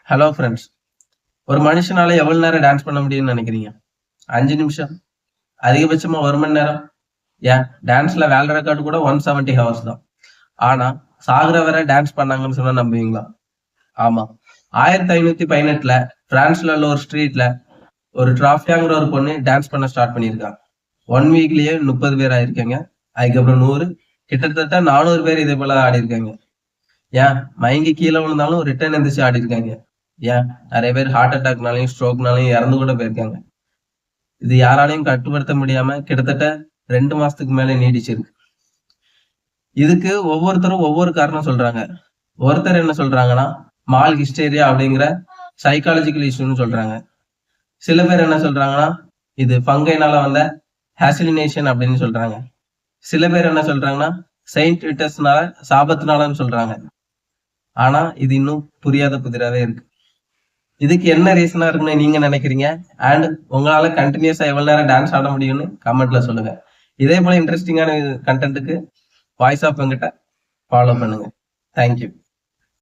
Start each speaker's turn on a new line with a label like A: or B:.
A: Hello friends. ஒரு மனுஷனால எவ்வளவு நேரம் டான்ஸ் பண்ண முடியும்னு நினைக்கிறீங்க? 5 நிமிஷம், அதிகபட்சமா 1 மணி நேரம். ஏன் டான்ஸ்ல வேர்ல்ட் ரெக்கார்டு கூட 170 ஹவர்ஸ் தான். ஆனா சாகுற வரை டான்ஸ் பண்ணாங்கன்னு சொன்னா நம்புவீங்களா? ஆமா. 1518ல பிரான்ஸ்ல உள்ள ஒரு ஸ்ட்ரீட்ல ஒரு டிராஃபியாங்கிற ஒரு பொண்ணு டான்ஸ் பண்ண ஸ்டார்ட் பண்ணியிருக்காங்க. 1 வீக்லயே 30 பேர் ஆயிருக்காங்க. அதுக்கப்புறம் 100, கிட்டத்தட்ட 400 பேர் இதே போல ஆடி இருக்காங்க. ஏன் மயங்கி கீழே விழுந்தாலும் ரிட்டர்ன் எந்திரிச்சு ஆடி இருக்காங்க. ஏன் நிறைய பேர் ஹார்ட் அட்டாக்னாலையும் ஸ்ட்ரோக்னாலையும் இறந்து கூட போயிருக்காங்க. இது யாராலையும் கட்டுப்படுத்த முடியாம கிட்டத்தட்ட 2 மாசத்துக்கு மேல நீடிச்சிருக்கு. இதுக்கு ஒவ்வொருத்தரும் ஒவ்வொரு காரணம் சொல்றாங்க. ஒருத்தர் என்ன சொல்றாங்கன்னா மால் ஹிஸ்டேரியா அப்படிங்கிற சைக்காலஜிக்கல் இஷ்யூன்னு சொல்றாங்க. சில பேர் என்ன சொல்றாங்கன்னா இது ஃபங்கைனால வந்த ஹாசிலினேஷன் அப்படின்னு சொல்றாங்க. சில பேர் என்ன சொல்றாங்கன்னா செயின்ட் விட்டஸ்னால சாபத்தினாலன்னு சொல்றாங்க. ஆனா இது இன்னும் புரியாத புதிராவே இருக்கு. இதுக்கு என்ன ரீசனா இருக்குன்னு நீங்க நினைக்கிறீங்க? அண்ட் உங்களால கண்டினியூஸா எவ்வளவு நேரம் டான்ஸ் ஆட முடியும்னு கமெண்ட்ல சொல்லுங்க. இதே போல இன்ட்ரெஸ்டிங்கான கண்டென்ட்டுக்கு வாய்ஸ் ஆஃப் எங்கிட்ட ஃபாலோ பண்ணுங்க. தேங்க்யூ.